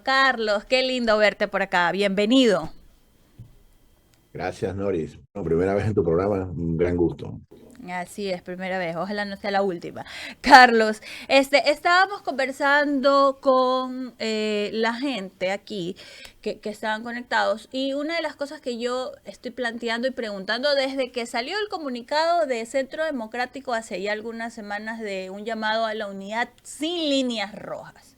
Carlos, qué lindo verte por acá. Bienvenido. Gracias, Noris. Bueno, primera vez en tu programa, un gran gusto. Así es, primera vez. Ojalá no sea la última. Carlos, estábamos conversando con la gente aquí que estaban conectados y una de las cosas que yo estoy planteando y preguntando desde que salió el comunicado de Centro Democrático hace ya algunas semanas de un llamado a la unidad sin líneas rojas.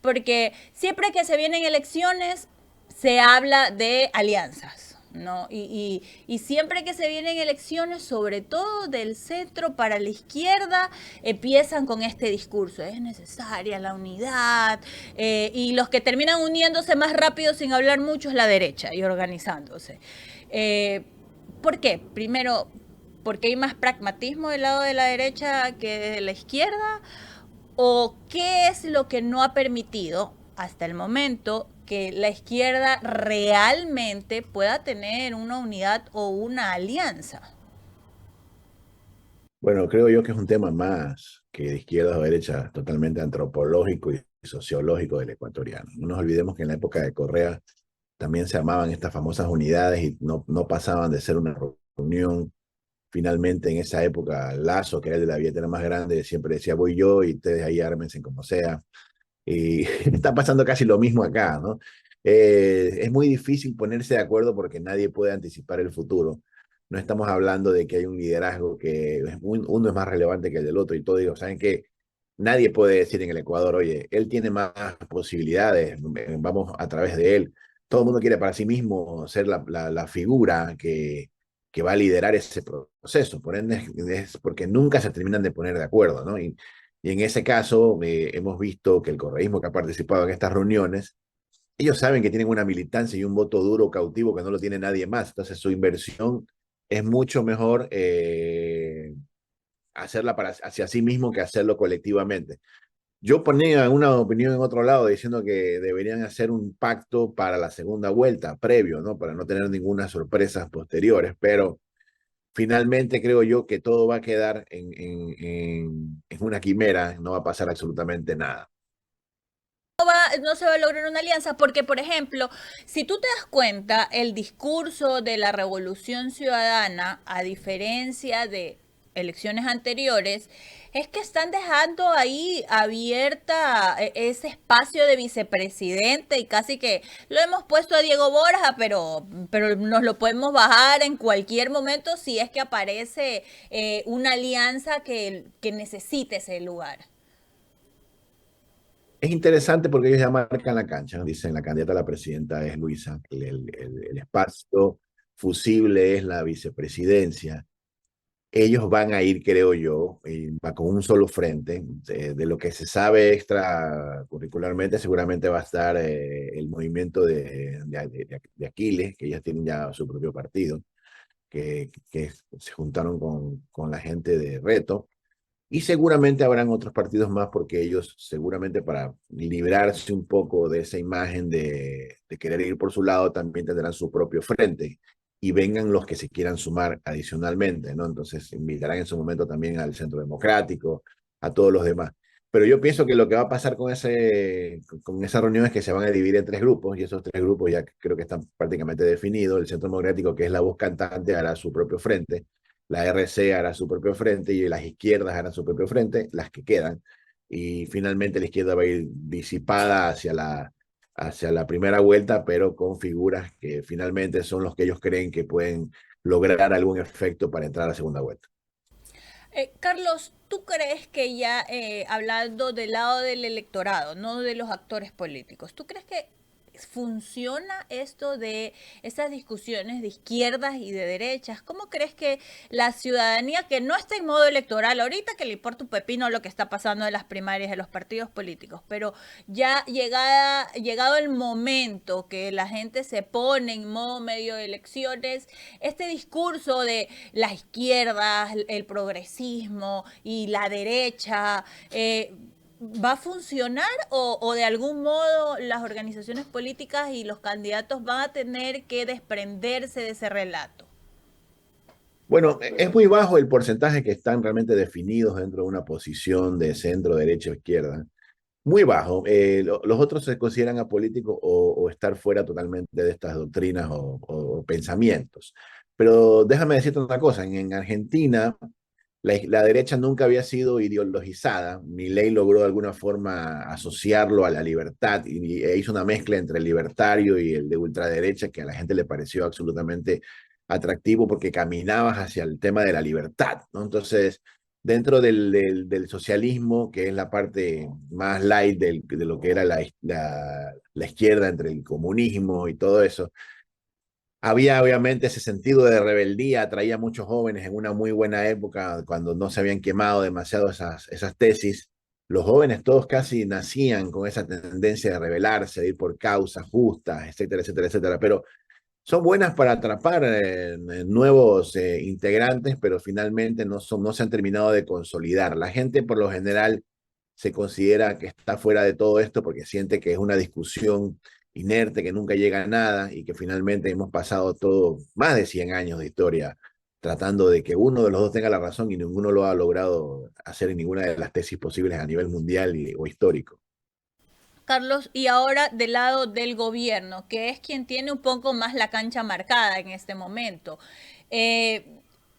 Porque siempre que se vienen elecciones se habla de alianzas, ¿no? Y siempre que se vienen elecciones, sobre todo del centro para la izquierda, empiezan con este discurso, es necesaria la unidad, y los que terminan uniéndose más rápido sin hablar mucho es la derecha y organizándose. Eh, ¿Por qué? Primero, porque hay más pragmatismo del lado de la derecha que de la izquierda, o qué es lo que no ha permitido hasta el momento que la izquierda realmente pueda tener una unidad o una alianza. Bueno, creo yo que es un tema más que de izquierda o derecha, totalmente antropológico y sociológico del ecuatoriano. No nos olvidemos que en la época de Correa también se armaban estas famosas unidades y no pasaban de ser una reunión. Finalmente, en esa época, Lazo, que era el de la billetera más grande, siempre decía voy yo y ustedes ahí ármense como sea. Y está pasando casi lo mismo acá, ¿no? Es muy difícil ponerse de acuerdo porque nadie puede anticipar el futuro. No estamos hablando de que hay un liderazgo que uno es más relevante que el del otro y todo. Digo, ¿saben qué? Nadie puede decir en el Ecuador, oye, él tiene más posibilidades, vamos a través de él. Todo el mundo quiere para sí mismo ser la figura que va a liderar ese proceso. Por ende, es porque nunca se terminan de poner de acuerdo, ¿no? Y en ese caso, hemos visto que el correísmo que ha participado en estas reuniones, ellos saben que tienen una militancia y un voto duro cautivo que no lo tiene nadie más. Entonces, su inversión es mucho mejor hacerla hacia sí mismo que hacerlo colectivamente. Yo ponía una opinión en otro lado diciendo que deberían hacer un pacto para la segunda vuelta, previo, ¿no? Para no tener ninguna sorpresas posteriores, pero finalmente creo yo que todo va a quedar en una quimera, no va a pasar absolutamente nada. No se va a lograr una alianza porque, por ejemplo, si tú te das cuenta, el discurso de la Revolución Ciudadana, a diferencia de elecciones anteriores, es que están dejando ahí abierta ese espacio de vicepresidente y casi que lo hemos puesto a Diego Borja, pero nos lo podemos bajar en cualquier momento si es que aparece una alianza que necesite ese lugar. Es interesante porque ellos ya marcan la cancha, dicen la candidata a la presidenta es Luisa, el espacio fusible es la vicepresidencia. Ellos van a ir, creo yo, va con un solo frente. De lo que se sabe extracurricularmente, seguramente va a estar el movimiento de Aquiles, que ellos tienen ya su propio partido, que se juntaron con la gente de Reto. Y seguramente habrán otros partidos más porque ellos seguramente para librarse un poco de esa imagen de querer ir por su lado también tendrán su propio frente y vengan los que se quieran sumar adicionalmente, ¿no? Entonces invitarán en su momento también al Centro Democrático, a todos los demás. Pero yo pienso que lo que va a pasar con esa reunión es que se van a dividir en tres grupos y esos tres grupos ya creo que están prácticamente definidos. El Centro Democrático, que es la voz cantante, hará su propio frente, la RC hará su propio frente y las izquierdas harán su propio frente, las que quedan, y finalmente la izquierda va a ir disipada hacia la primera vuelta, pero con figuras que finalmente son los que ellos creen que pueden lograr algún efecto para entrar a la segunda vuelta. Carlos, ¿tú crees que ya hablando del lado del electorado, no de los actores políticos, ¿tú crees que funciona esto de esas discusiones de izquierdas y de derechas? ¿Cómo crees que la ciudadanía que no está en modo electoral, ahorita que le importa un pepino lo que está pasando en las primarias de los partidos políticos, pero ya llegado el momento que la gente se pone en modo medio de elecciones, este discurso de las izquierdas, el progresismo y la derecha, ¿va a funcionar o de algún modo las organizaciones políticas y los candidatos van a tener que desprenderse de ese relato? Bueno, es muy bajo el porcentaje que están realmente definidos dentro de una posición de centro, derecha o izquierda. Muy bajo. Los otros se consideran apolíticos o estar fuera totalmente de estas doctrinas o pensamientos. Pero déjame decirte una cosa, en Argentina la derecha nunca había sido ideologizada. Milei logró de alguna forma asociarlo a la libertad e hizo una mezcla entre el libertario y el de ultraderecha que a la gente le pareció absolutamente atractivo porque caminabas hacia el tema de la libertad, ¿no? Entonces, dentro del socialismo, que es la parte más light de lo que era la izquierda entre el comunismo y todo eso, había obviamente ese sentido de rebeldía, atraía a muchos jóvenes en una muy buena época, cuando no se habían quemado demasiado esas tesis. Los jóvenes todos casi nacían con esa tendencia de rebelarse, de ir por causas justas, etcétera, etcétera, etcétera. Pero son buenas para atrapar nuevos integrantes, pero finalmente no se han terminado de consolidar. La gente por lo general se considera que está fuera de todo esto porque siente que es una discusión inerte, que nunca llega a nada y que finalmente hemos pasado todo, más de 100 años de historia tratando de que uno de los dos tenga la razón y ninguno lo ha logrado hacer en ninguna de las tesis posibles a nivel mundial o histórico. Carlos, y ahora del lado del gobierno, que es quien tiene un poco más la cancha marcada en este momento. Eh,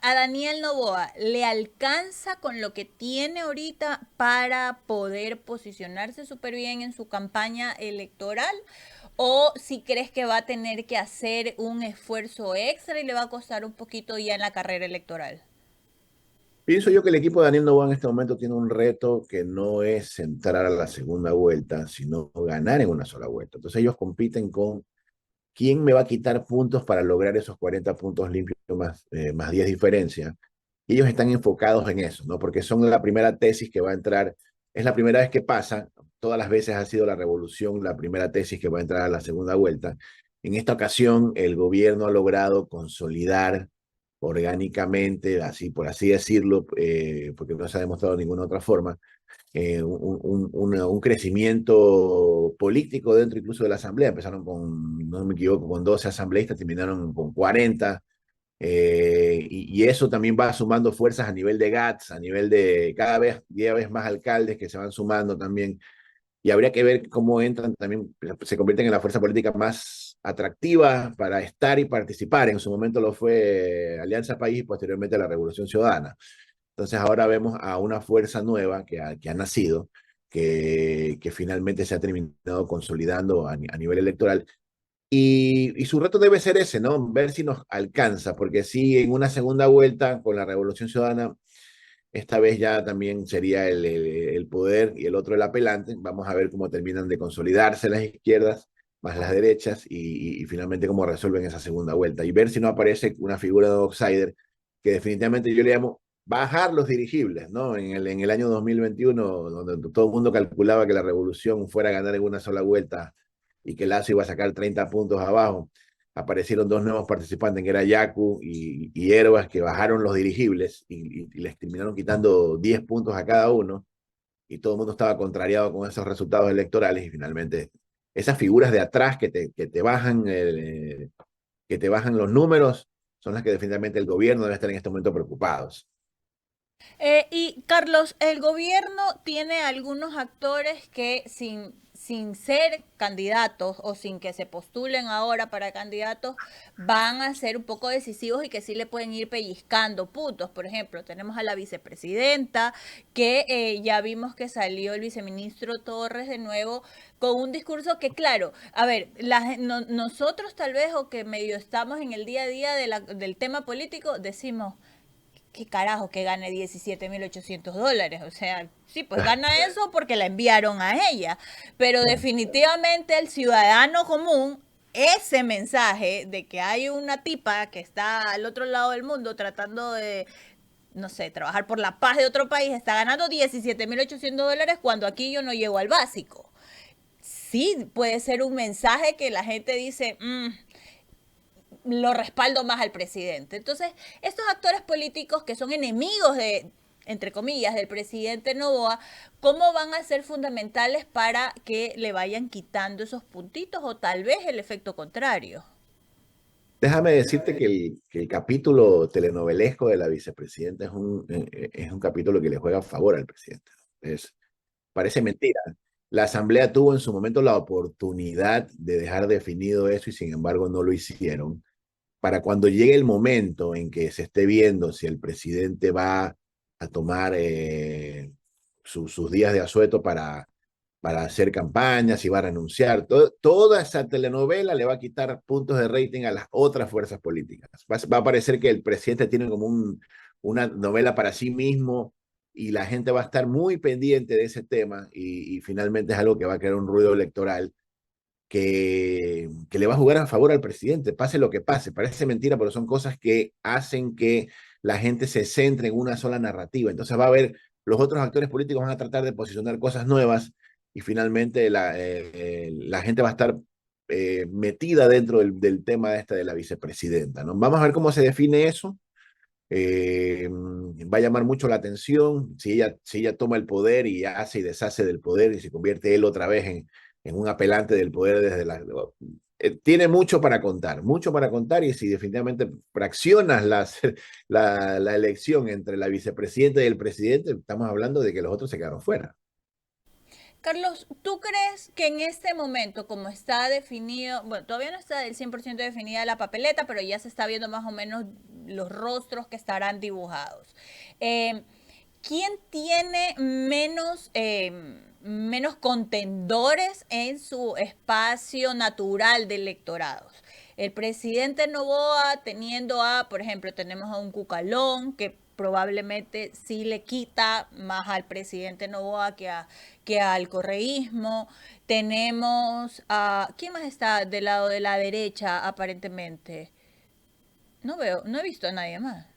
a Daniel Noboa, ¿le alcanza con lo que tiene ahorita para poder posicionarse súper bien en su campaña electoral? ¿O si crees que va a tener que hacer un esfuerzo extra y le va a costar un poquito ya en la carrera electoral? Pienso yo que el equipo de Daniel Noboa en este momento tiene un reto que no es entrar a la segunda vuelta, sino ganar en una sola vuelta. Entonces ellos compiten con quién me va a quitar puntos para lograr esos 40 puntos limpios más 10 diferencia. Y ellos están enfocados en eso, ¿no? Porque son la primera tesis que va a entrar, es la primera vez que pasa, todas las veces ha sido la revolución la primera tesis que va a entrar a la segunda vuelta. En esta ocasión, el gobierno ha logrado consolidar orgánicamente, así por así decirlo, porque no se ha demostrado de ninguna otra forma, un crecimiento político dentro incluso de la Asamblea. Empezaron con, no me equivoco, con 12 asambleístas, terminaron con 40. Y eso también va sumando fuerzas a nivel de GATS, a nivel de cada vez 10 veces más alcaldes que se van sumando también. Y habría que ver cómo entran también, se convierten en la fuerza política más atractiva para estar y participar. En su momento lo fue Alianza País y posteriormente la Revolución Ciudadana. Entonces ahora vemos a una fuerza nueva que ha nacido, que finalmente se ha terminado consolidando a nivel electoral. Y su reto debe ser ese, ¿no? Ver si nos alcanza, porque si en una segunda vuelta con la Revolución Ciudadana, esta vez ya también sería el poder y el otro el apelante. Vamos a ver cómo terminan de consolidarse las izquierdas más las derechas y finalmente cómo resuelven esa segunda vuelta. Y ver si no aparece una figura de outsider que definitivamente yo le llamo bajar los dirigibles, ¿no? En el año 2021, donde todo el mundo calculaba que la revolución fuera a ganar en una sola vuelta y que Lazo iba a sacar 30 puntos abajo, aparecieron dos nuevos participantes, que era Yacu y Herbas, que bajaron los dirigibles y les terminaron quitando 10 puntos a cada uno, y todo el mundo estaba contrariado con esos resultados electorales, y finalmente esas figuras de atrás que te bajan los números son las que definitivamente el gobierno debe estar en este momento preocupados. Y Carlos, el gobierno tiene algunos actores que sin ser candidatos o sin que se postulen ahora para candidatos van a ser un poco decisivos y que sí le pueden ir pellizcando puntos. Por ejemplo, tenemos a la vicepresidenta que ya vimos que salió el viceministro Torres de nuevo con un discurso que, claro, a ver, nosotros tal vez o que medio estamos en el día a día del tema político decimos qué carajo que gane $17,800. O sea, sí, pues gana eso porque la enviaron a ella. Pero definitivamente el ciudadano común, ese mensaje de que hay una tipa que está al otro lado del mundo tratando de, no sé, trabajar por la paz de otro país, está ganando $17,800 cuando aquí yo no llego al básico. Sí, puede ser un mensaje que la gente dice, lo respaldo más al presidente. Entonces, estos actores políticos que son enemigos de, entre comillas, del presidente Novoa, ¿cómo van a ser fundamentales para que le vayan quitando esos puntitos o tal vez el efecto contrario? Déjame decirte que el capítulo telenovelesco de la vicepresidenta es un capítulo que le juega a favor al presidente. Es, parece mentira, La Asamblea tuvo en su momento la oportunidad de dejar definido eso y sin embargo no lo hicieron. Para cuando llegue el momento en que se esté viendo si el presidente va a tomar sus días de asueto para hacer campaña, si va a renunciar, toda esa telenovela le va a quitar puntos de rating a las otras fuerzas políticas. Va a parecer que el presidente tiene como una novela para sí mismo y la gente va a estar muy pendiente de ese tema y finalmente es algo que va a crear un ruido electoral que le va a jugar a favor al presidente, pase lo que pase. Parece mentira, pero son cosas que hacen que la gente se centre en una sola narrativa. Entonces va a haber, los otros actores políticos van a tratar de posicionar cosas nuevas y finalmente la gente va a estar metida dentro del tema este de la vicepresidenta, ¿no? Vamos a ver cómo se define eso. Va a llamar mucho la atención si ella toma el poder y hace y deshace del poder y se convierte él otra vez en un apelante del poder desde la... tiene mucho para contar y si definitivamente fraccionas la elección entre la vicepresidenta y el presidente, estamos hablando de que los otros se quedaron fuera. Carlos, ¿tú crees que en este momento, como está definido, bueno, todavía no está del 100% definida la papeleta, pero ya se está viendo más o menos los rostros que estarán dibujados? Eh, ¿Quién tiene menos contendores en su espacio natural de electorados? El presidente Noboa teniendo por ejemplo, tenemos a un Cucalón que probablemente sí le quita más al presidente Noboa que al correísmo. Tenemos a... ¿Quién más está del lado de la derecha aparentemente? No veo, no he visto a nadie más.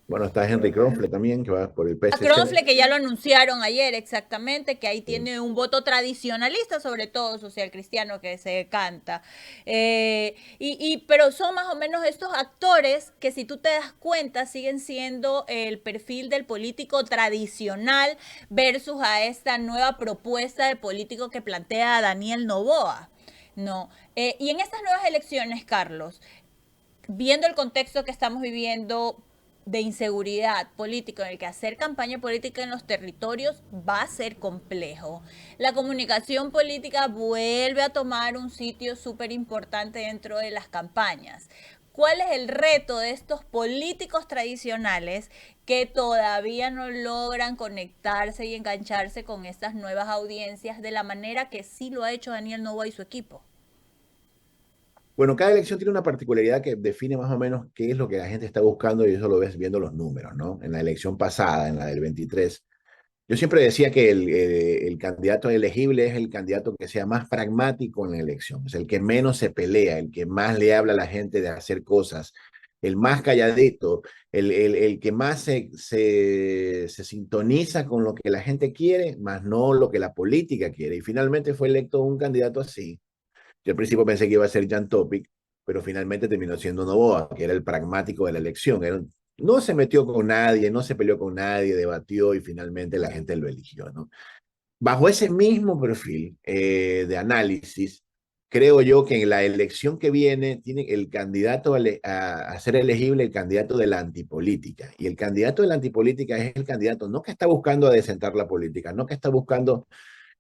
Bueno, está Henry Kronfle también, que va por el A PSC. Kronfle, que ya lo anunciaron ayer exactamente, que ahí Sí. tiene un voto tradicionalista, sobre todo social cristiano, que se canta. Pero son más o menos estos actores que, si tú te das cuenta, siguen siendo el perfil del político tradicional versus a esta nueva propuesta de político que plantea Daniel Noboa. No. Y en estas nuevas elecciones, Carlos, viendo el contexto que estamos viviendo de inseguridad política, en el que hacer campaña política en los territorios va a ser complejo. La comunicación política vuelve a tomar un sitio súper importante dentro de las campañas. ¿Cuál es el reto de estos políticos tradicionales que todavía no logran conectarse y engancharse con estas nuevas audiencias de la manera que sí lo ha hecho Daniel Noboa y su equipo? Bueno, cada elección tiene una particularidad que define más o menos qué es lo que la gente está buscando y eso lo ves viendo los números, ¿no? En la elección pasada, en la del 23, yo siempre decía que el candidato elegible es el candidato que sea más pragmático en la elección, es el que menos se pelea, el que más le habla a la gente de hacer cosas, el más calladito, el que más se sintoniza con lo que la gente quiere, más no lo que la política quiere. Y finalmente fue electo un candidato así. Yo al principio pensé que iba a ser Jan Topic, pero finalmente terminó siendo Noboa, que era el pragmático de la elección. No se metió con nadie, no se peleó con nadie, debatió y finalmente la gente lo eligió, ¿no? Bajo ese mismo perfil de análisis, creo yo que en la elección que viene tiene el candidato a ser elegible el candidato de la antipolítica. Y el candidato de la antipolítica es el candidato no que está buscando adecentar la política, no que está buscando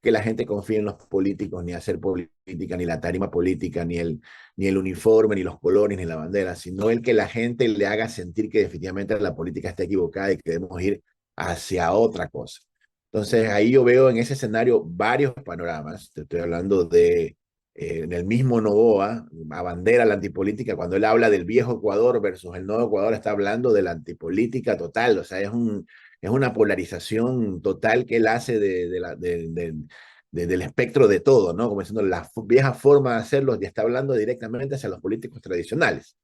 que la gente confíe en los políticos, ni hacer política, ni la tarima política, ni el uniforme, ni los colores, ni la bandera, sino el que la gente le haga sentir que definitivamente la política está equivocada y que debemos ir hacia otra cosa. Entonces ahí yo veo en ese escenario varios panoramas. Te estoy hablando de en el mismo Novoa, abandera la antipolítica, cuando él habla del viejo Ecuador versus el nuevo Ecuador, está hablando de la antipolítica total, o sea, es una polarización total que él hace del espectro de todo, ¿no? Como diciendo, la vieja forma de hacerlo y está hablando directamente hacia los políticos tradicionales.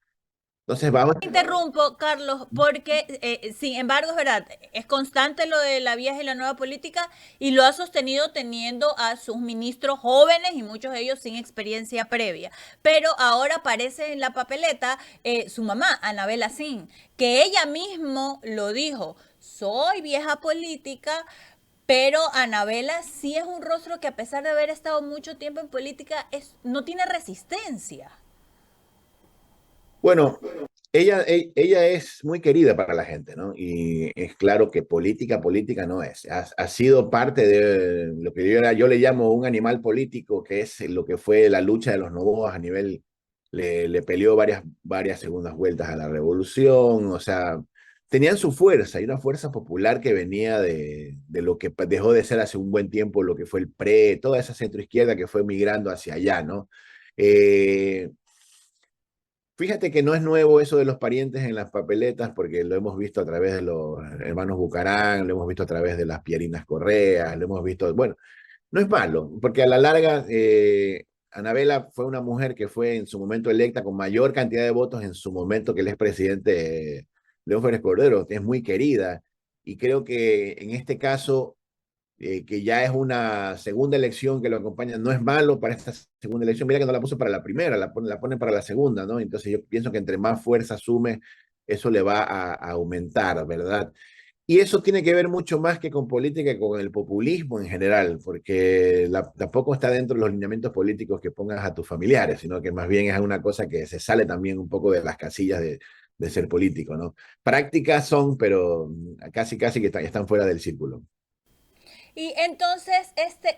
Entonces vamos. Interrumpo, Carlos, porque sin embargo es verdad, es constante lo de la vieja y la nueva política y lo ha sostenido teniendo a sus ministros jóvenes y muchos de ellos sin experiencia previa. Pero ahora aparece en la papeleta su mamá, Anabela Sin, que ella mismo lo dijo, soy vieja política, pero Anabela sí es un rostro que, a pesar de haber estado mucho tiempo en política, no tiene resistencia. Bueno, ella es muy querida para la gente, ¿no? Y es claro que política no es. Ha sido parte de lo que yo le llamo un animal político, que es lo que fue la lucha de los Novoas a nivel, le peleó varias segundas vueltas a la revolución, o sea, tenían su fuerza y una fuerza popular que venía de lo que dejó de ser hace un buen tiempo lo que fue el PRE, toda esa centroizquierda que fue migrando hacia allá, ¿no? Eh, Fíjate que no es nuevo eso de los parientes en las papeletas, porque lo hemos visto a través de los hermanos Bucarán, lo hemos visto a través de las Pierinas Correas, lo hemos visto, bueno, no es malo, porque a la larga Anabela fue una mujer que fue en su momento electa con mayor cantidad de votos en su momento que el expresidente León Férez Cordero, es muy querida, y creo que en este caso que ya es una segunda elección que lo acompaña, no es malo para esta segunda elección. Mira que no la puso para la primera, la pone para la segunda, ¿no? Entonces yo pienso que entre más fuerza asume, eso le va a aumentar, ¿verdad? Y eso tiene que ver mucho más que con política, y con el populismo en general, porque tampoco está dentro de los lineamientos políticos que pongas a tus familiares, sino que más bien es una cosa que se sale también un poco de las casillas de ser político, ¿no? Prácticas son, pero casi que están fuera del círculo. Y entonces,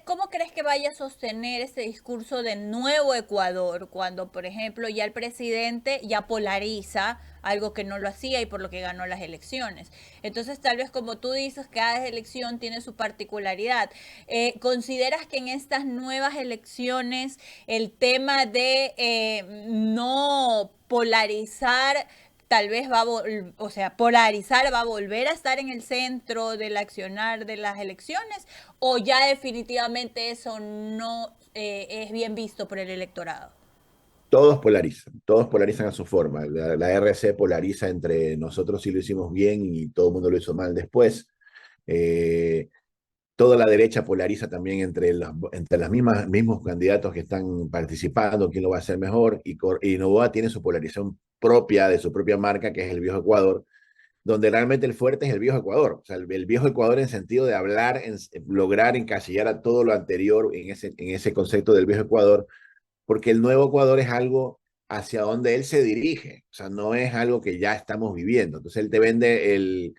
¿cómo crees que vaya a sostener este discurso de nuevo Ecuador cuando, por ejemplo, ya el presidente ya polariza algo que no lo hacía y por lo que ganó las elecciones? Entonces, tal vez como tú dices, cada elección tiene su particularidad. ¿Consideras que en estas nuevas elecciones el tema de no polarizar tal vez o sea, polarizar va a volver a estar en el centro del accionar de las elecciones o ya definitivamente eso no es bien visto por el electorado? Todos polarizan a su forma. La RC polariza entre nosotros sí lo hicimos bien y todo el mundo lo hizo mal después. Eh, Toda la derecha polariza también entre las mismos candidatos que están participando, quién lo va a hacer mejor, y Novoa tiene su polarización propia, de su propia marca, que es el Viejo Ecuador, donde realmente el fuerte es el Viejo Ecuador, o sea, el Viejo Ecuador en sentido de hablar, lograr encasillar a todo lo anterior en ese concepto del Viejo Ecuador, porque el nuevo Ecuador es algo hacia donde él se dirige, o sea, no es algo que ya estamos viviendo. Entonces él te vende el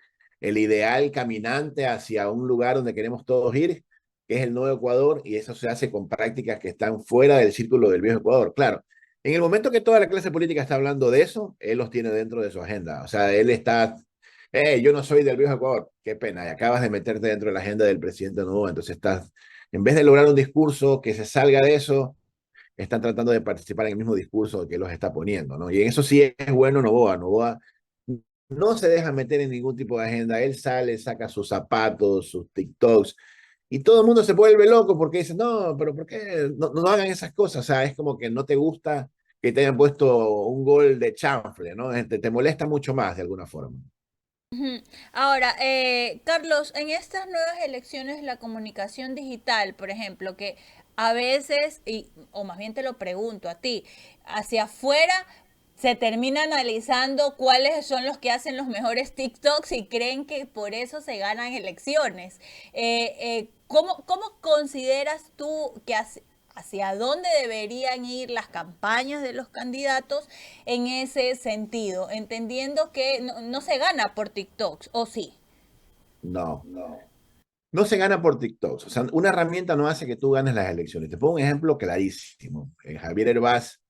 ideal caminante hacia un lugar donde queremos todos ir, que es el nuevo Ecuador, y eso se hace con prácticas que están fuera del círculo del viejo Ecuador. Claro, en el momento que toda la clase política está hablando de eso, él los tiene dentro de su agenda. O sea, él está, yo no soy del viejo Ecuador, qué pena, y acabas de meterte dentro de la agenda del presidente nuevo, entonces estás, en vez de lograr un discurso que se salga de eso, están tratando de participar en el mismo discurso que los está poniendo, ¿no? Y en eso sí es bueno Novoa. Novoa no se deja meter en ningún tipo de agenda. Él sale, saca sus zapatos, sus TikToks, y todo el mundo se vuelve loco porque dice, no, pero ¿por qué no hagan esas cosas? O sea, es como que no te gusta que te hayan puesto un gol de chanfle, ¿no? Te molesta mucho más de alguna forma. Ujú. Ahora, Carlos, en estas nuevas elecciones, la comunicación digital, por ejemplo, que a veces, o más bien te lo pregunto a ti, hacia afuera se termina analizando cuáles son los que hacen los mejores TikToks y creen que por eso se ganan elecciones. ¿Cómo consideras tú que hacia dónde deberían ir las campañas de los candidatos en ese sentido, entendiendo que no se gana por TikToks, o sí? No, no se gana por TikToks. O sea, una herramienta no hace que tú ganes las elecciones. Te pongo un ejemplo clarísimo. Javier Herbaz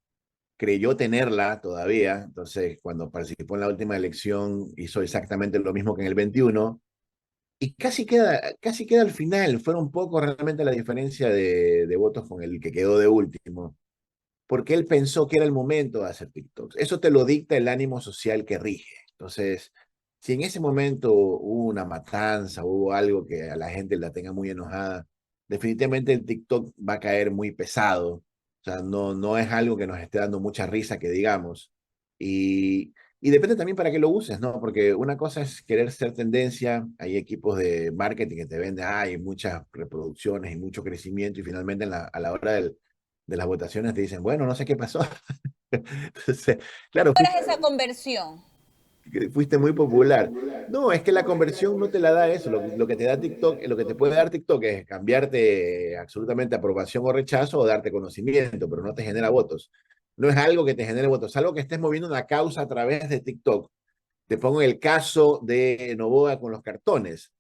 creyó tenerla todavía, entonces cuando participó en la última elección hizo exactamente lo mismo que en el 21, y casi queda al final, fue un poco realmente la diferencia de votos con el que quedó de último, porque él pensó que era el momento de hacer TikToks. Eso te lo dicta el ánimo social que rige. Entonces, si en ese momento hubo una matanza, hubo algo que a la gente la tenga muy enojada, definitivamente el TikTok va a caer muy pesado. O sea, no es algo que nos esté dando mucha risa, que digamos. Y depende también para qué lo uses, ¿no? Porque una cosa es querer ser tendencia, hay equipos de marketing que te venden, hay muchas reproducciones y mucho crecimiento, y finalmente a la hora de las votaciones te dicen, bueno, no sé qué pasó. Entonces, claro, ¿Cuál es esa conversión? fuiste muy popular. No, es que la conversión no te la da eso. Lo que te da TikTok, lo que te puede dar TikTok es cambiarte absolutamente aprobación o rechazo, o darte conocimiento, pero no te genera votos. no es algo que te genere votos, es algo que estés moviendo una causa a través de TikTok. Te pongo el caso de Noboa con los cartones.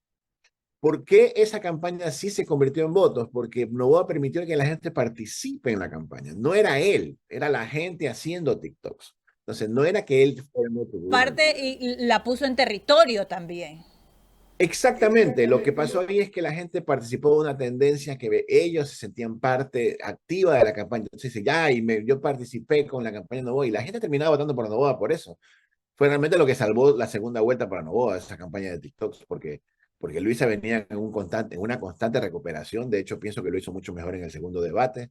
¿Por qué esa campaña sí se convirtió en votos? Porque Noboa permitió que la gente participe en la campaña. No era él, era la gente haciendo TikToks. Entonces, no era que él fuera el motor. Parte y la puso en territorio también. Exactamente, lo que pasó ahí es que la gente participó de una tendencia que ellos se sentían parte activa de la campaña. Entonces dice, ya, yo participé con la campaña de Noboa y la gente terminaba votando por Noboa por eso. Fue realmente lo que salvó la segunda vuelta para Noboa, esa campaña de TikToks, porque Luisa venía en una constante recuperación. De hecho, pienso que lo hizo mucho mejor en el segundo debate,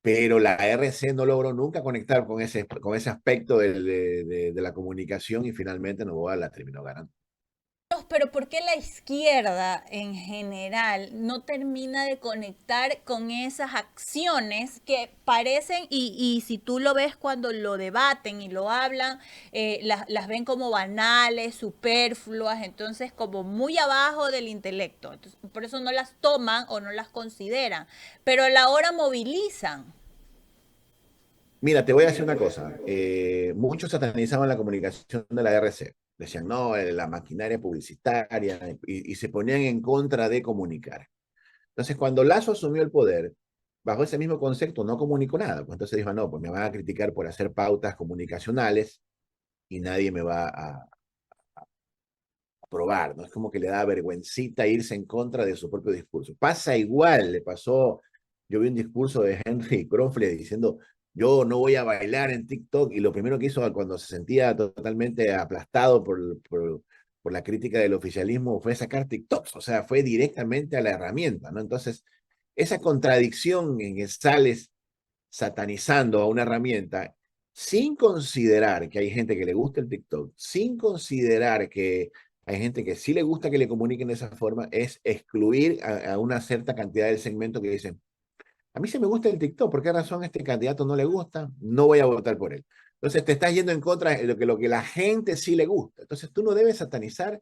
pero la RC no logró nunca conectar con ese aspecto de la comunicación y finalmente Noboa la terminó ganando. Pero ¿por qué la izquierda en general no termina de conectar con esas acciones que parecen, y si tú lo ves cuando lo debaten y lo hablan, las ven como banales, superfluas, entonces como muy abajo del intelecto? Entonces, por eso no las toman o no las consideran, pero a la hora movilizan. Mira, te voy a decir una cosa. Muchos satanizaban la comunicación de la RC. Decían, no, la maquinaria publicitaria, y se ponían en contra de comunicar. Entonces, cuando Lazo asumió el poder, bajo ese mismo concepto, no comunicó nada. Pues entonces dijo, no, pues me van a criticar por hacer pautas comunicacionales y nadie me va a aprobar, ¿no? Es como que le da vergüencita irse en contra de su propio discurso. Pasa igual, le pasó, yo vi un discurso de Henry Crofley diciendo, yo no voy a bailar en TikTok, y lo primero que hizo cuando se sentía totalmente aplastado por la crítica del oficialismo fue sacar TikToks, o sea, fue directamente a la herramienta, ¿no? Entonces, esa contradicción en que sales satanizando a una herramienta sin considerar que hay gente que le gusta el TikTok, sin considerar que hay gente que sí le gusta que le comuniquen de esa forma, es excluir a una cierta cantidad del segmento que dicen, a mí sí me gusta el TikTok, ¿por qué razón a este candidato no le gusta? No voy a votar por él. Entonces te estás yendo en contra de lo que la gente sí le gusta. Entonces tú no debes satanizar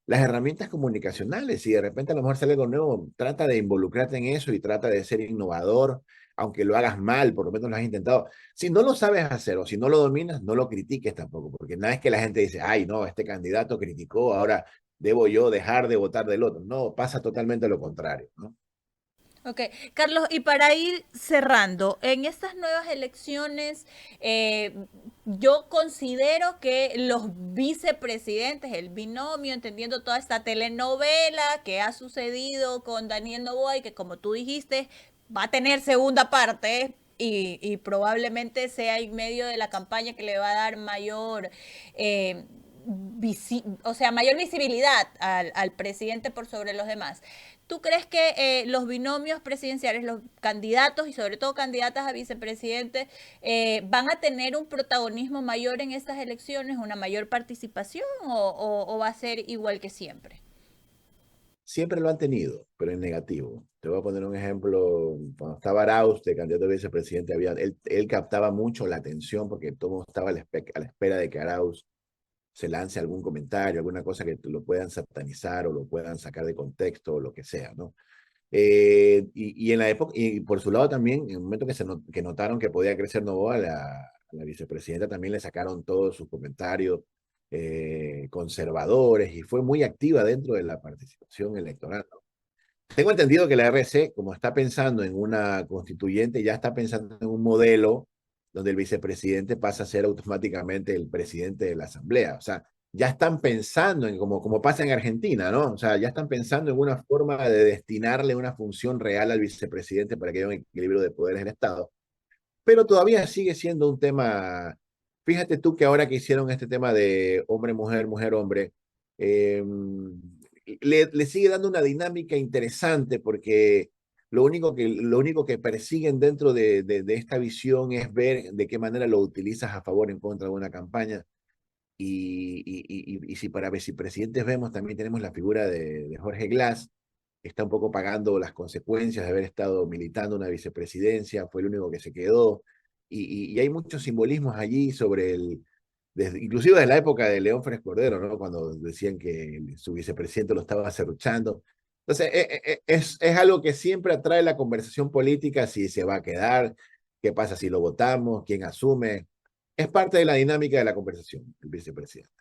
las herramientas comunicacionales. Si de repente a lo mejor sale algo nuevo, trata de involucrarte en eso y trata de ser innovador, aunque lo hagas mal, por lo menos lo has intentado. Si no lo sabes hacer o si no lo dominas, no lo critiques tampoco, porque nada es que la gente dice, ay, no, este candidato criticó, ahora debo yo dejar de votar del otro. No, pasa totalmente lo contrario, ¿no? Ok, Carlos, y para ir cerrando, en estas nuevas elecciones, yo considero que los vicepresidentes, el binomio, entendiendo toda esta telenovela que ha sucedido con Daniel Noboa y que, como tú dijiste, va a tener segunda parte, y probablemente sea en medio de la campaña que le va a dar mayor, o sea, mayor visibilidad al presidente por sobre los demás. ¿Tú crees que los binomios presidenciales, los candidatos y sobre todo candidatas a vicepresidente, van a tener un protagonismo mayor en estas elecciones, una mayor participación, o va a ser igual que siempre? Siempre lo han tenido, pero en negativo. Te voy a poner un ejemplo. Cuando estaba Arauz de candidato a vicepresidente, él captaba mucho la atención porque todo el mundo estaba a la espera de que Arauz se lance algún comentario, alguna cosa que lo puedan satanizar o lo puedan sacar de contexto o lo que sea, ¿no? Y en la época, y por su lado también, en el momento que notaron que podía crecer Novoa, la vicepresidenta también le sacaron todos sus comentarios conservadores y fue muy activa dentro de la participación electoral, ¿no? Tengo entendido que la RC, como está pensando en una constituyente, ya está pensando en un modelo donde el vicepresidente pasa a ser automáticamente el presidente de la Asamblea. O sea, ya están pensando en, como pasa en Argentina, ¿no? O sea, ya están pensando en una forma de destinarle una función real al vicepresidente para que haya un equilibrio de poderes en el Estado. Pero todavía sigue siendo un tema. Fíjate tú que ahora que hicieron este tema de hombre, mujer, mujer, hombre, eh, le sigue dando una dinámica interesante porque lo único que persiguen dentro de esta visión es ver de qué manera lo utilizas a favor o en contra de una campaña. Y si para vicepresidentes vemos, también tenemos la figura de Jorge Glass, que está un poco pagando las consecuencias de haber estado militando una vicepresidencia, fue el único que se quedó. Y hay muchos simbolismos allí sobre inclusive desde la época de León Férez Cordero, ¿no? Cuando decían que su vicepresidente lo estaba acerruchando. Entonces, es algo que siempre atrae la conversación política, si se va a quedar. ¿Qué pasa si lo votamos? ¿Quién asume? Es parte de la dinámica de la conversación, el vicepresidente.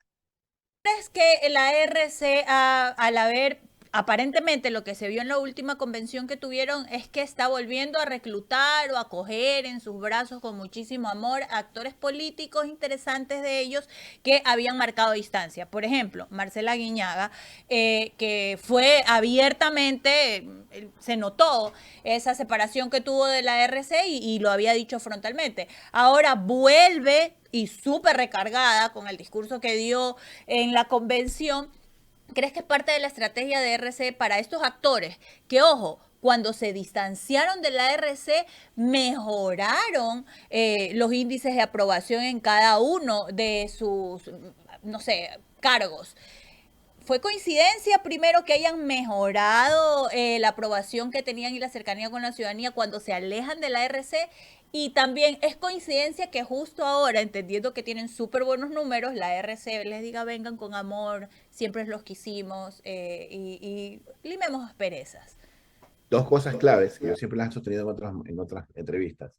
¿Crees que la RCA, al haber aparentemente lo que se vio en la última convención que tuvieron, es que está volviendo a reclutar o a coger en sus brazos con muchísimo amor a actores políticos interesantes de ellos que habían marcado distancia? Por ejemplo, Marcela Guiñaga, que fue abiertamente, se notó esa separación que tuvo de la RC y lo había dicho frontalmente. Ahora vuelve y súper recargada con el discurso que dio en la convención. ¿Crees que es parte de la estrategia de RC para estos actores? Que, ojo, cuando se distanciaron de la RC, mejoraron los índices de aprobación en cada uno de sus, no sé, cargos. ¿Fue coincidencia primero que hayan mejorado la aprobación que tenían y la cercanía con la ciudadanía cuando se alejan de la RC? Y también es coincidencia que justo ahora, entendiendo que tienen súper buenos números, la RC les diga vengan con amor, siempre los quisimos y limemos asperezas. Dos cosas claves que yo siempre las he sostenido en otras entrevistas.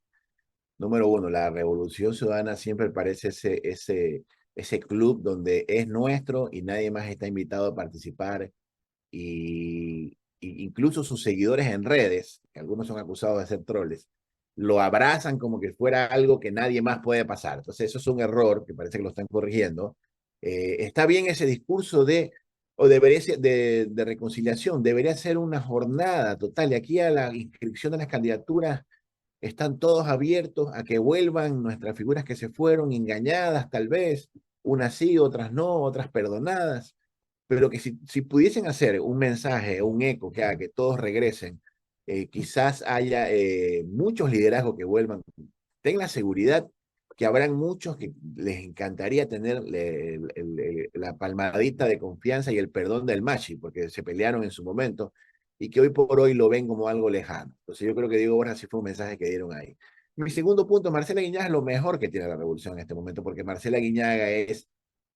Número uno, la Revolución Ciudadana siempre parece ese club donde es nuestro y nadie más está invitado a participar y incluso sus seguidores en redes, que algunos son acusados de ser troles, lo abrazan como que fuera algo que nadie más puede pasar. Entonces eso es un error que parece que lo están corrigiendo. Está bien ese discurso o debería ser de reconciliación, debería ser una jornada total. Y aquí a la inscripción de las candidaturas están todos abiertos a que vuelvan nuestras figuras que se fueron engañadas, tal vez, unas sí, otras no, otras perdonadas, pero que si pudiesen hacer un mensaje, un eco que haga que todos regresen, quizás haya muchos liderazgos que vuelvan. Ten la seguridad que habrán muchos que les encantaría tener la palmadita de confianza y el perdón del Machi, porque se pelearon en su momento y que hoy por hoy lo ven como algo lejano. Entonces yo creo que Diego Borja sí fue un mensaje que dieron ahí. Mi segundo punto, Marcela Guiñaga es lo mejor que tiene la revolución en este momento, porque Marcela Guiñaga es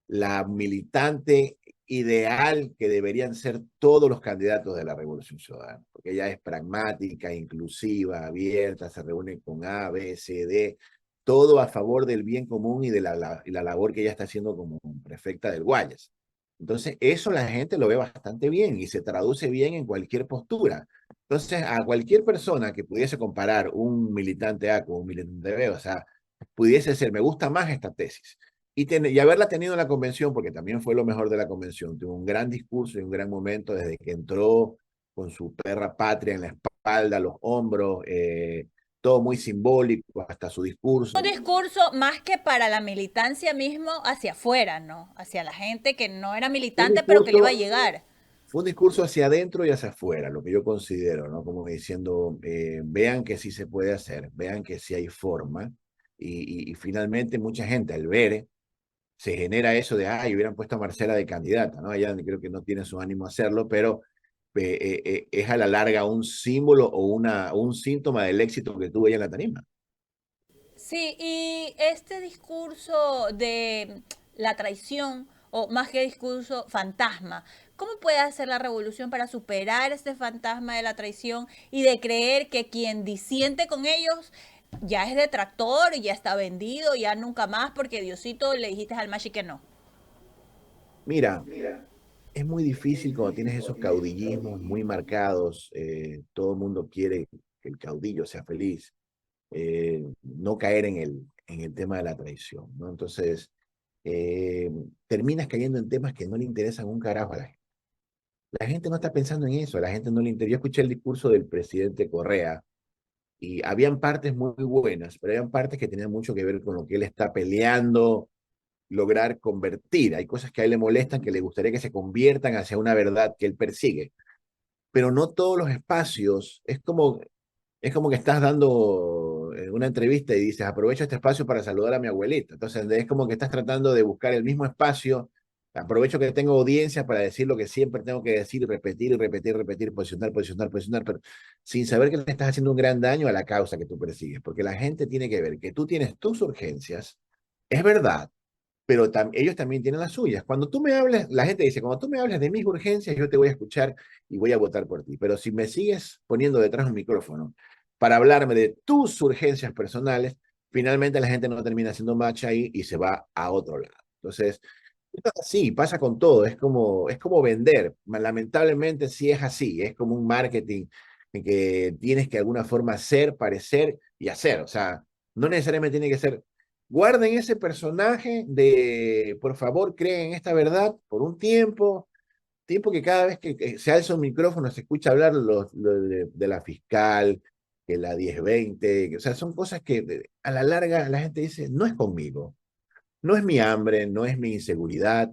la militante ideal que deberían ser todos los candidatos de la Revolución Ciudadana, porque ella es pragmática, inclusiva, abierta, se reúne con A, B, C, D, todo a favor del bien común y de la labor que ella está haciendo como prefecta del Guayas. Entonces, eso la gente lo ve bastante bien y se traduce bien en cualquier postura. Entonces, a cualquier persona que pudiese comparar un militante A con un militante B, o sea, pudiese ser, me gusta más esta tesis. Y haberla tenido en la convención, porque también fue lo mejor de la convención, tuvo un gran discurso y un gran momento desde que entró con su perra patria en la espalda, los hombros, todo muy simbólico, hasta su Un discurso. discurso más que para la militancia mismo hacia afuera, ¿no? Hacia la gente que no era Un militante pero que le iba a discurso, llegar. fue un discurso hacia adentro y hacia afuera, lo que yo considero, ¿no? Como diciendo, vean que sí se puede hacer, vean que sí hay forma. Y finalmente mucha gente al ver se genera eso de, ay, hubieran puesto a Marcela de candidata, ¿no? Ella creo que no tiene su ánimo a hacerlo, pero es a la larga un símbolo o un síntoma del éxito que tuvo ella en la tarima. Sí, y este discurso de la traición, o más que discurso, fantasma, ¿cómo puede hacer la revolución para superar este fantasma de la traición y de creer que quien disiente con ellos ya es detractor, ya está vendido, ya nunca más, porque Diosito le dijiste al Machi que no? Mira, es muy difícil cuando tienes esos caudillismos muy marcados, todo el mundo quiere que el caudillo sea feliz, no caer en el tema de la traición, ¿no? Entonces, eh, terminas cayendo en temas que no le interesan un carajo a la gente. La gente no está pensando en eso, a la gente no le interesa. Yo escuché el discurso del presidente Correa y habían partes muy buenas, pero habían partes que tenían mucho que ver con lo que él está peleando, lograr convertir. Hay cosas que a él le molestan, que le gustaría que se conviertan hacia una verdad que él persigue, pero no todos los espacios, es como que estás dando una entrevista y dices, aprovecho este espacio para saludar a mi abuelita. Entonces, es como que estás tratando de buscar el mismo espacio. Aprovecho que tengo audiencia para decir lo que siempre tengo que decir, repetir y repetir, repetir, posicionar, posicionar, posicionar, pero sin saber que le estás haciendo un gran daño a la causa que tú persigues, porque la gente tiene que ver que tú tienes tus urgencias, es verdad, pero ellos también tienen las suyas. Cuando tú me hables, la gente dice, cuando tú me hables de mis urgencias, yo te voy a escuchar y voy a votar por ti. Pero si me sigues poniendo detrás un micrófono para hablarme de tus urgencias personales, finalmente la gente no termina haciendo match ahí y se va a otro lado. Entonces, sí, pasa con todo, es como vender. Lamentablemente sí es así, es como un marketing en que tienes que de alguna forma ser, parecer y hacer. O sea, no necesariamente tiene que ser, guarden ese personaje de, por favor, creen en esta verdad por un tiempo que cada vez que se alza un micrófono se escucha hablar de la fiscal, que la 1020, o sea, son cosas que a la larga la gente dice, no es conmigo, no es mi hambre, no es mi inseguridad,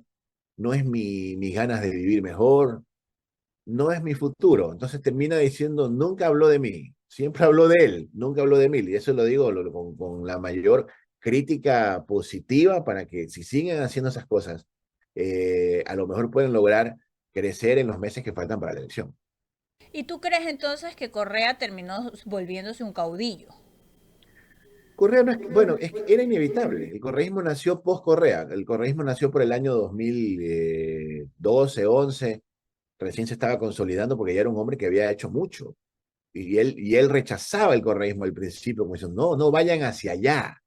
no es mis ganas de vivir mejor, no es mi futuro. Entonces termina diciendo, nunca habló de mí, siempre habló de él, nunca habló de mí. Y eso lo digo con la mayor crítica positiva para que si siguen haciendo esas cosas, a lo mejor pueden lograr crecer en los meses que faltan para la elección. ¿Y tú crees entonces que Correa terminó volviéndose un caudillo? Correa no es, bueno, es que era inevitable. El correísmo nació post-Correa. El correísmo nació por el año 2012, 11. Recién se estaba consolidando porque ya era un hombre que había hecho mucho. Y él rechazaba el correísmo al principio, como diciendo, no, no vayan hacia allá.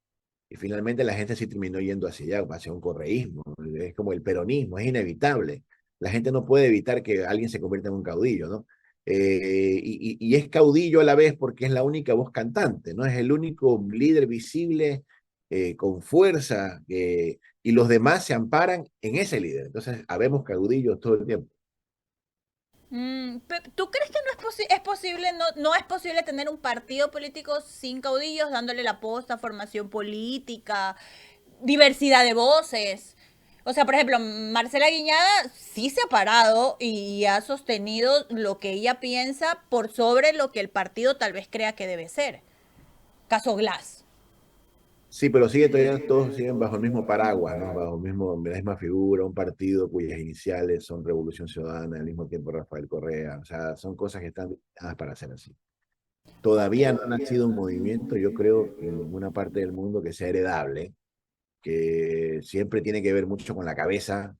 Y finalmente la gente sí terminó yendo hacia allá, hacia un correísmo. Es como el peronismo, es inevitable. La gente no puede evitar que alguien se convierta en un caudillo, ¿no? Y es caudillo a la vez porque es la única voz cantante, ¿no? Es el único líder visible con fuerza y los demás se amparan en ese líder. Entonces, habemos caudillos todo el tiempo. ¿Tú crees que no es posible, no es posible tener un partido político sin caudillos, dándole la posta, formación política, diversidad de voces? O sea, por ejemplo, Marcela Guiñada sí se ha parado y ha sostenido lo que ella piensa por sobre lo que el partido tal vez crea que debe ser. Caso Glass. Sí, pero sigue todavía, todos siguen bajo el mismo paraguas, ¿no? Bajo el mismo, la misma figura, un partido cuyas iniciales son Revolución Ciudadana, al mismo tiempo Rafael Correa. O sea, son cosas que están dadas para ser así. Ok. Todavía no ha nacido un movimiento, yo creo, en ninguna parte del mundo que sea heredable, que siempre tiene que ver mucho con la cabeza,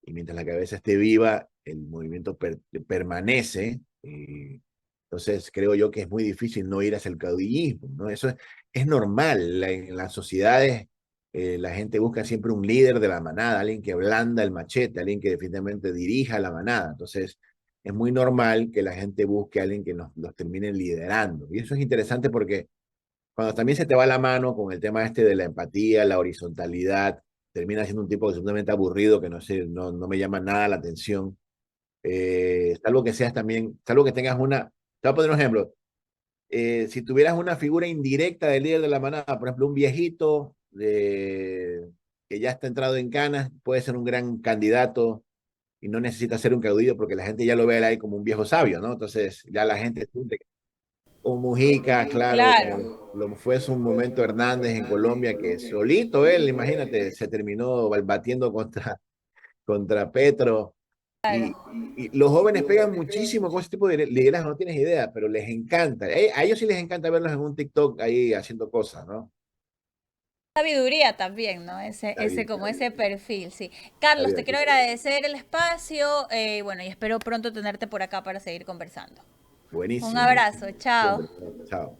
y mientras la cabeza esté viva, el movimiento permanece. Y entonces creo yo que es muy difícil no ir hacia el caudillismo, ¿no? Eso es normal. En las sociedades la gente busca siempre un líder de la manada, alguien que blanda el machete, alguien que definitivamente dirija la manada. Entonces es muy normal que la gente busque a alguien que los termine liderando. Y eso es interesante porque cuando también se te va la mano con el tema este de la empatía, la horizontalidad, termina siendo un tipo absolutamente aburrido que no sé, no me llama nada la atención. Salvo que seas también, salvo que tengas una, te voy a poner un ejemplo. Si tuvieras una figura indirecta del líder de la manada, por ejemplo, un viejito que ya está entrado en canas, puede ser un gran candidato y no necesita ser un caudillo porque la gente ya lo ve a él ahí como un viejo sabio, ¿no? Entonces ya la gente siente o Mujica, claro, Claro. como lo fue en su momento Hernández en Colombia, que solito él, imagínate, se terminó batiendo contra Petro. Y, y los jóvenes pegan muchísimo con ese tipo de liderazgo, no tienes idea, pero les encanta. A ellos sí les encanta verlos en un TikTok ahí haciendo cosas, ¿no? Sabiduría también, ¿no? Está bien, Como está ese perfil, sí. bien, Carlos, te aquí quiero está bien. agradecer el espacio, bueno, y espero pronto tenerte por acá para seguir conversando. Un Buenísimo, abrazo, buenísimo. chao. Siempre. Chao.